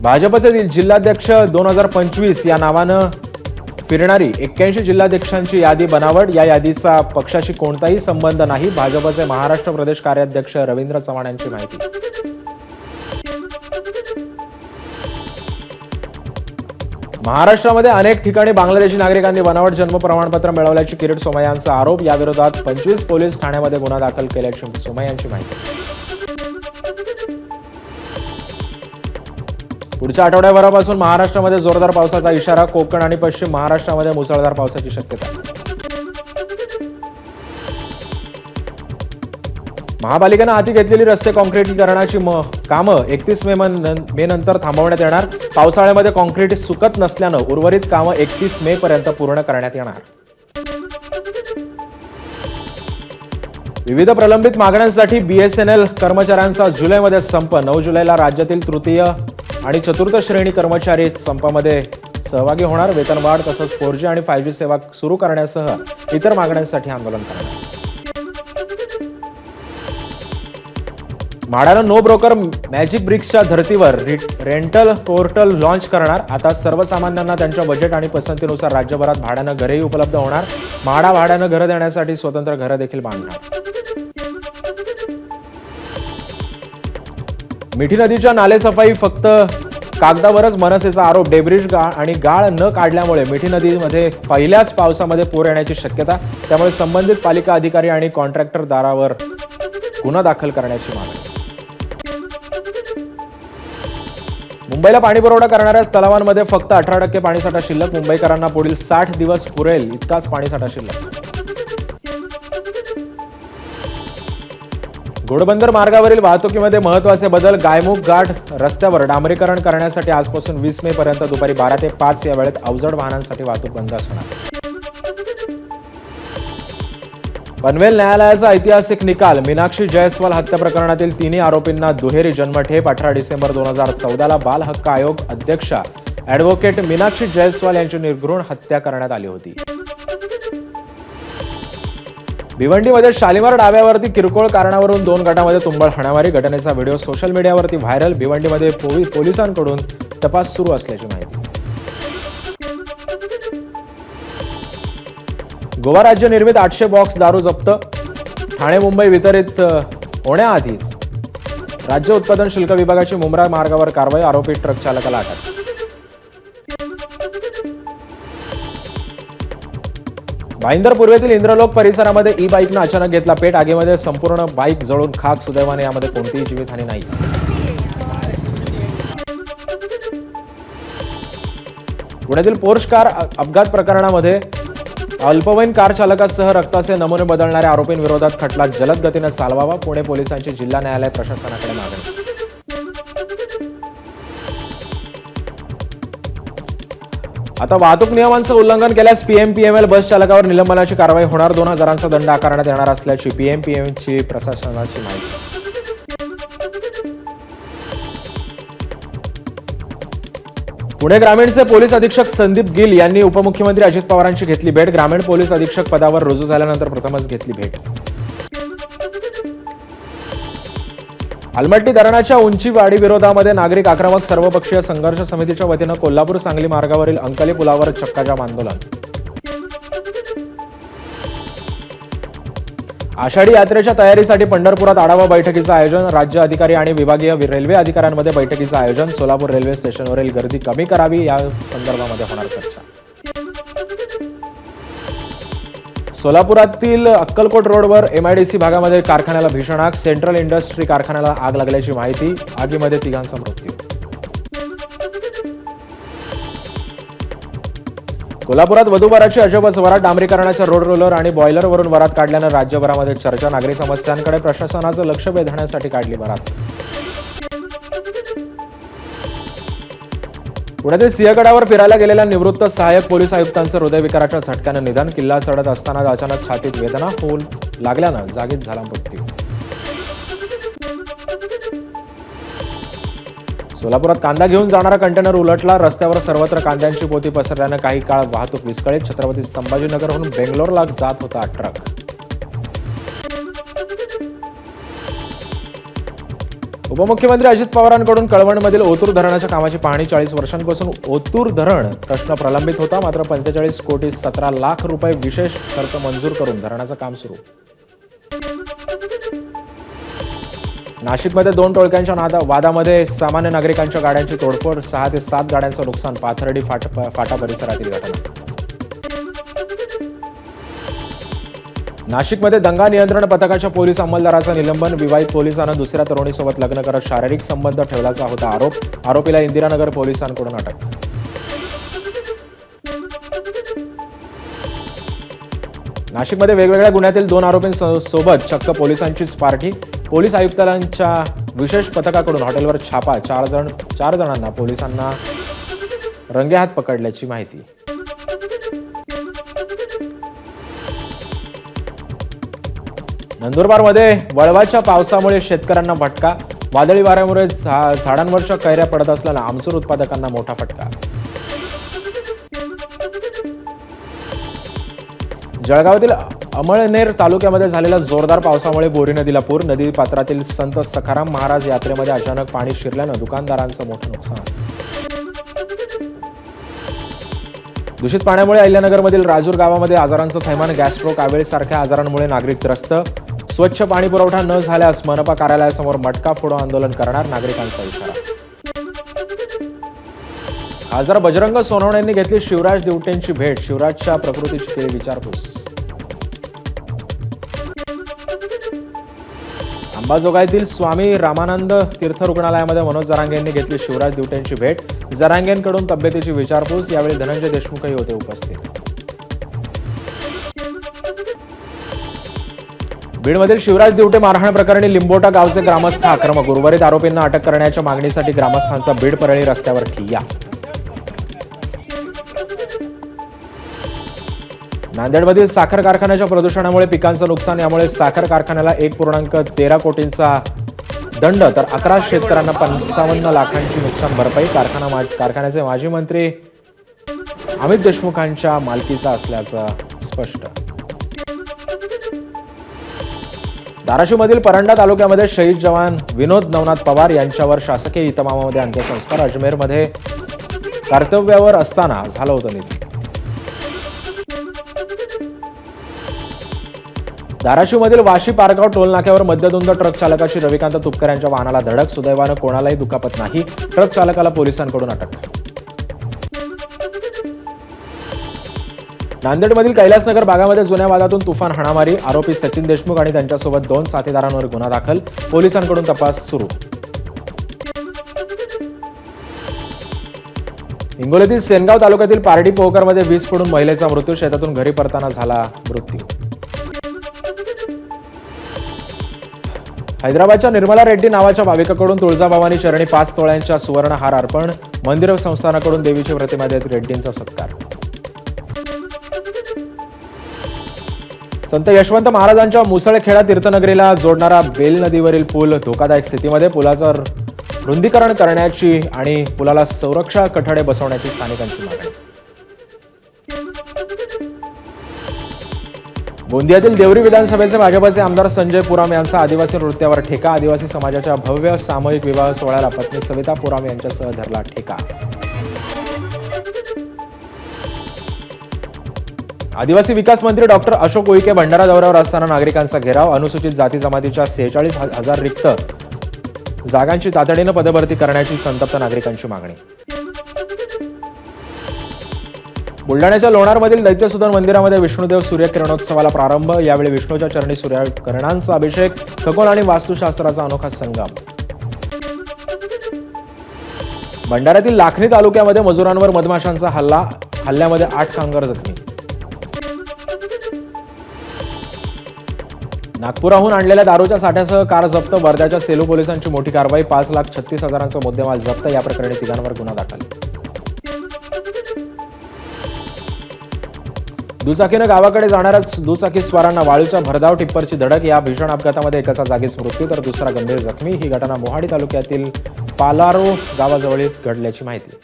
भाजपचे जिल्हाध्यक्ष 2025 या नावानं फिरणारी 81 जिल्हाध्यक्षांची यादी बनावट. या यादीचा पक्षाशी कोणताही संबंध नाही. भाजपचे महाराष्ट्र प्रदेश कार्याध्यक्ष रवींद्र चव्हाण यांची माहिती. महाराष्ट्रामध्ये अनेक ठिकाणी बांगलादेशी नागरिकांनी बनावट जन्म प्रमाणपत्र मिळवल्याची किरीट सोमय्यांचा आरोप. याविरोधात 25 पोलीस ठाण्यामध्ये गुन्हा दाखल केल्याची सोमय्यांची माहिती. पुढच्या आठवड्याभरापासून महाराष्ट्रामध्ये जोरदार पावसाचा इशारा. कोकण आणि पश्चिम महाराष्ट्रामध्ये मुसळधार पावसाची शक्यता. महापालिकेनं हाती घेतलेली रस्ते काँक्रिटीकरणाची कामं 31 मे नंतर थांबवण्यात येणार. पावसाळ्यामध्ये काँक्रीट सुकत नसल्यानं उर्वरित कामं 31 मे पर्यंत पूर्ण करण्यात येणार. विविध प्रलंबित मागण्यांसाठी बीएसएनएल कर्मचाऱ्यांचा जुलैमध्ये संप. 9 जुलैला राज्यातील तृतीय आणि चतुर्थ श्रेणी कर्मचारी संपामध्ये सहभागी होणार. वेतनवाढ तसंच 4G आणि 5G सेवा सुरू करण्यासह इतर मागण्यांसाठी आंदोलन करणार. म्हाडानं नो ब्रोकर मॅजिक ब्रिक्सच्या धर्तीवर रेंटल पोर्टल लॉन्च करणार. आता सर्वसामान्यांना त्यांच्या बजेट आणि पसंतीनुसार राज्यभरात भाड्यानं घरेही उपलब्ध होणार. म्हाडा भाड्यानं घरं देण्यासाठी स्वतंत्र घरं देखील बांधणार. मिठी नदीच्या नालेसफाई फक्त कागदावरच मनसेचा आरोप. डेब्रिज आणि गाळ न काढल्यामुळे मिठी नदीमध्ये पहिल्याच पावसामध्ये पूर येण्याची शक्यता. त्यामुळे संबंधित पालिका अधिकारी आणि कॉन्ट्रॅक्टर दारावर गुन्हा दाखल करण्याची मागणी. मुंबईला पाणीपुरवठा करणाऱ्या तलावांमध्ये फक्त 18% पाणीसाठा शिल्लक. मुंबईकरांना पुढील 60 दिवस पुरेल इतकाच पाणीसाठा शिल्लक. घोडबंदर मार्गावरील वाहतुकीमध्ये महत्त्वाचे बदल. गायमुख घाट रस्त्यावर डांबरीकरण करण्यासाठी आजपासून 20 मे पर्यंत दुपारी 12 ते 5 या वेळेत अवजड वाहनांसाठी वाहतूक बंद असणार. पनवेल न्यायालयाचा ऐतिहासिक निकाल. मीनाक्षी जयस्वाल हत्या प्रकरणातील तिन्ही आरोपींना दुहेरी जन्मठेप. 18 डिसेंबर 2014ला बाल हक्क आयोग अध्यक्षा ॲडव्होकेट मीनाक्षी जयस्वाल यांची निर्घृण हत्या करण्यात आली होती. भिवंडीमध्ये शालिमार डाव्यावरती किरकोळ कारणावरून 2 गटामध्ये तुंबळ हाणामारी. घटनेचा व्हिडिओ सोशल मीडियावरती व्हायरल. भिवंडीमध्ये पोलिसांकडून तपास सुरू असल्याची माहिती. गोवा राज्य निर्मित 800 बॉक्स दारू जप्त. ठाणे मुंबई वितरित होण्याआधीच राज्य उत्पादन शुल्क विभागाची मुंब्रा मार्गावर कारवाई. आरोपी ट्रक चालकाला अटक. भाईंदर पूर्वेतील इंद्रलोक परिसरामध्ये ई बाईकनं अचानक घेतला पेट. आगीमध्ये संपूर्ण बाईक जळून खाक. सुदैवाने यामध्ये कोणतीही जीवितहानी नाही. पुण्यातील पोर्श कार अपघात प्रकरणामध्ये अल्पवयीन कार चालकासह रक्ताचे नमुने बदलणाऱ्या आरोपींविरोधात खटला जलद गतीने चालवावा. पुणे पोलिसांची जिल्हा न्यायालय प्रशासनाकडे मागणी. आता वाहतूक नियमांचं उल्लंघन केल्यास पीएमपीएमएल बस चालकावर निलंबनाची कारवाई होणार. 2000चा दंड आकारण्यात येणार असल्याची पीएमपीएमएलची प्रशासनाची माहिती. पुणे ग्रामीणचे पोलीस अधीक्षक संदीप गिल यांनी उपमुख्यमंत्री अजित पवारांची घेतली भेट. ग्रामीण पोलीस अधीक्षक पदावर रुजू झाल्यानंतर प्रथमच घेतली भेट. अलमट्टी धरणाच्या उंची वाढी विरोधामध्ये नागरिक आक्रमक. सर्वपक्षीय संघर्ष समितीच्या वतीनं कोल्हापूर सांगली मार्गावरील अंकली पुलावर चक्काजाम आंदोलन. आषाढी यात्रेच्या तयारीसाठी पंढरपुरात आढावा बैठकीचं आयोजन. राज्य अधिकारी आणि विभागीय रेल्वे अधिकाऱ्यांमध्ये बैठकीचं आयोजन. सोलापूर रेल्वे स्टेशनवरील गर्दी कमी करावी या संदर्भामध्ये होणार चर्चा. सोलापुरातील अक्कलकोट रोडवर एमआयडीसी भागामध्ये कारखान्याला भीषण आग. सेंट्रल इंडस्ट्री कारखान्याला आग लागल्याची माहिती. आगीमध्ये 3 मृत्यू. कोल्हापुरात वधूवराची अजबच वरात. डांबरीकरणाच्या रोड रोलर आणि बॉयलरवरून वरात काढल्यानं राज्यभरामध्ये चर्चा. नागरी समस्यांकडे प्रशासनाचं लक्ष वेधण्यासाठी काढली वरात. पुण्यातील सिंहगडावर फिरायला गेलेल्या निवृत्त सहाय्यक पोलीस आयुक्तांचं हृदयविकाराच्या झटक्यानं निधन. किल्ला चढत असताना अचानक छातीत वेदना होऊ लागल्यानं जागीच झाला मृत्यू. सोलापुरात कांदा घेऊन जाणारा कंटेनर उलटला. रस्त्यावर सर्वत्र कांद्यांची पोती पसरल्यानं काही काळ वाहतूक विस्कळीत. छत्रपती संभाजीनगरहून बेंगलोरला जात होता ट्रक. उपमुख्यमंत्री अजित पवारांकडून कळवणमधील ओतूर धरणाच्या कामाची पाहणी. 40 वर्षांपासून ओतूर धरण प्रश्न प्रलंबित होता. मात्र 45 कोटी 17 लाख रुपये विशेष खर्च मंजूर करून धरणाचं काम सुरू. नाशिकमध्ये 2 टोळक्यांच्या वादामध्ये सामान्य नागरिकांच्या गाड्यांची तोडफोड. 6 ते 7 गाड्यांचं नुकसान. पाथर्डी फाटा परिसरातील घटना. नाशिकमध्ये दंगा नियंत्रण पथकाच्या पोलीस अंमलदाराचं निलंबन. विवाहित पोलिसानं दुसऱ्या तरुणीसोबत लग्न करत शारीरिक संबंध ठेवल्याचा होता आरोप. आरोपीला इंदिरानगर पोलिसांकडून अटक. नाशिकमध्ये वेगवेगळ्या गुन्ह्यातील 2 आरोपींसोबत चक्क पोलिसांचीच पार्टी. पोलीस आयुक्तांच्या विशेष पथकाकडून हॉटेलवर छापा. 4 जणांना पोलिसांना रंगेहात पकडल्याची माहिती. नंदुरबारमध्ये वळवाच्या पावसामुळे शेतकऱ्यांना फटका. वादळी वाऱ्यामुळे झाडांवरच्या कैऱ्या पडत असल्यानं आमचूर उत्पादकांना मोठा फटका. जळगावातील अमळनेर तालुक्यामध्ये झालेल्या जोरदार पावसामुळे बोरी नदीला पूर. नदी पात्रातील संत सखाराम महाराज यात्रेमध्ये अचानक पाणी शिरल्यानं दुकानदारांचं मोठं नुकसान. दूषित पाण्यामुळे अहिल्यानगरमधील राजूर गावामध्ये आजारांचं थैमान. गॅस्ट्रो कावेळीसारख्या आजारांमुळे नागरिक त्रस्त. स्वच्छ पाणी पुरवठा न झाल्यास मनपा कार्यालयासमोर मटका फोडो आंदोलन करणार. नागरिकांचा इशारा. खासदार बजरंग सोनवणे यांनी घेतली शिवराज दिवटेंची भेट. शिवराजच्या प्रकृतीची केली विचारपूस. अंबाजोगाईतील स्वामी रामानंद तीर्थ रुग्णालयामध्ये मनोज जरांगे यांनी घेतली शिवराज दिवटेंची भेट. जरांगेंकडून तब्येतीची विचारपूस. यावेळी धनंजय देशमुखही होते उपस्थित. बीडमधील शिवराज दिवटे मारहाण प्रकरणी लिंबोटा गावचे ग्रामस्थ आक्रमक. उर्वरित आरोपींना अटक करण्याच्या मागणीसाठी ग्रामस्थांचा बीड परळी रस्त्यावर ठिय्या. नांदेडमधील साखर कारखान्याच्या प्रदूषणामुळे पिकांचं नुकसान. यामुळे साखर कारखान्याला 1.13 कोटींचा दंड तर 11 शेतकऱ्यांना 55 लाखांची नुकसान भरपाई. कारखान्याचे माजी मंत्री अमित देशमुखांच्या मालकीचा असल्याचं स्पष्ट. धाराशिवमधील परंडा तालुक्यामध्ये शहीद जवान विनोद नवनाथ पवार यांच्यावर शासकीय इतमामामध्ये अंत्यसंस्कार. अजमेरमध्ये कर्तव्यावर असताना झालं होतं निधन. धाराशिवमधील वाशी पारगाव टोल नाक्यावर मद्यधुंद ट्रक चालकाची रविकांत तुपकर यांच्या वाहनाला धडक. सुदैवानं कोणालाही दुखापत नाही. ट्रक चालकाला पोलिसांकडून अटक. नांदेडमधील कैलासनगर भागामध्ये जुन्या वादातून तुफान हाणामारी. आरोपी सचिन देशमुख आणि त्यांच्यासोबत 2 साथीदारांवर गुन्हा दाखल. पोलिसांकडून तपास सुरू. हिंगोलीतील सेनगाव तालुक्यातील पारडी पोहकरमध्ये वीज पडून महिलेचा मृत्यू. शेतातून घरी परताना झाला मृत्यू. हैदराबादच्या निर्मला रेड्डी नावाच्या भाविकाकडून तुळजाभवानी चरणी 5 तोळ्यांच्या सुवर्ण हार अर्पण. मंदिर संस्थानाकडून देवीची प्रतिमा देत रेड्डींचा सत्कार. संत यशवंत महाराजांच्या मुसळखेडा तीर्थनगरीला जोडणारा बेल नदीवरील पूल धोकादायक स्थितीमध्ये. पुलाचं रुंदीकरण करण्याची आणि पुलाला संरक्षण कठडे बसवण्याची स्थानिकांची मागणी. गोंदियातील देवरी विधानसभेचे भाजपचे आमदार संजय पुराम यांचा आदिवासी नृत्यावर ठेका. आदिवासी समाजाच्या भव्य सामूहिक विवाह सोहळ्याला पत्नी सविता पुराम यांच्यासह धरला ठेका. आदिवासी विकास मंत्री डॉक्टर अशोक उईके भंडारा दौऱ्यावर असताना नागरिकांचा घेराव. अनुसूचित जाती जमातीच्या 46,000 रिक्त जागांची तातडीनं पदभरती करण्याची संतप्त नागरिकांची मागणी. बुलढाण्याच्या लोणारमधील दैत्यसुदन मंदिरामध्ये विष्णुदेव सूर्यकिरणोत्सवाला प्रारंभ. यावेळी विष्णूच्या चरणी सूर्यकिरणांचा अभिषेक. खगोल आणि वास्तुशास्त्राचा अनोखा संगम. भंडाऱ्यातील लाखनी तालुक्यामध्ये मजुरांवर मधमाशांचा हल्ल्यामध्ये 8 कामगार जखमी. नागपुराहून आणलेल्या दारूच्या साठ्यासह कार जप्त. वर्ध्याच्या सेलू पोलिसांची मोठी कारवाई. 5,36,000चा मुद्देमाल जप्त. या प्रकरणी 3 जणांवर गुन्हा दाखल. दुचाकीनं गावाकडे जाणाऱ्या दुचाकी स्वारांना वाळूच्या भरधाव टिप्परची धडक. या भीषण अपघातामध्ये एकाचा जागीच मृत्यू तर दुसरा गंभीर जखमी. ही घटना मोहाडी तालुक्यातील पालारो गावाजवळ घडल्याची माहिती.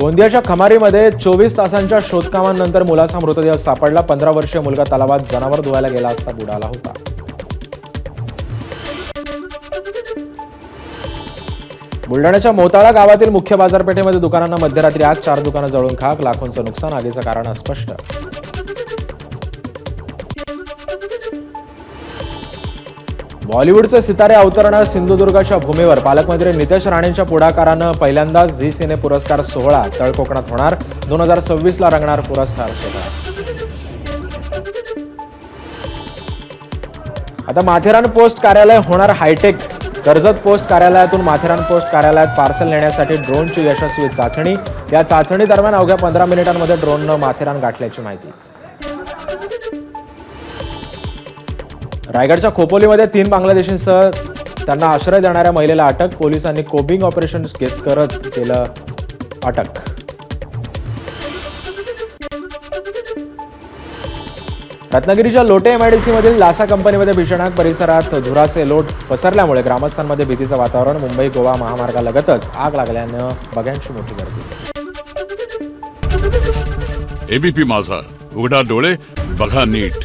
गोंदियाच्या खमारीमध्ये 24 तासांच्या शोधकामानंतर मुलाचा मृतदेह सापडला. 15 वर्षीय मुलगा तलावात जनावर धुवायला गेला असता बुडाला होता. बुलढाण्याच्या मोताळा गावातील मुख्य बाजारपेठेमध्ये दुकानांना मध्यरात्री आग, 4 दुकानं जळून खाक, लाखोंचं नुकसान, आगीचं कारण अस्पष्ट. बॉलिवूडचे सितारे अवतरणार सिंधुदुर्गच्या भूमीवर. पालकमंत्री नितेश राणेंच्या पुढाकारानं पहिल्यांदाच झी सिने पुरस्कार सोहळा तळकोकणात होणार. 2026 ला रंगणार पुरस्कार सोहळा. आता माथेरान पोस्ट कार्यालय होणार हायटेक. कर्जत पोस्ट कार्यालयातून माथेरान पोस्ट कार्यालयात पार्सल नेण्यासाठी ड्रोनची यशस्वी चाचणी. या चाचणी दरम्यान अवघ्या 15 मिनिटांमध्ये ड्रोननं माथेरान गाठल्याची माहिती. रायगडच्या खोपोलीमध्ये 3 बांगलादेशींसह त्यांना आश्रय देणाऱ्या महिलेला अटक. पोलिसांनी कोबिंग ऑपरेशन करत केलं अटक. रत्नागिरीच्या लोटे एमआयडीसी मधील लासा कंपनीमध्ये भीषण आग. परिसरात धुराचे लोट पसरल्यामुळे ग्रामस्थांमध्ये भीतीचं वातावरण. मुंबई गोवा महामार्गालगतच आग लागल्यानं बघ्यांची मोठी गर्दी. एबीपी माझा, उघडा डोळे बघा नीट.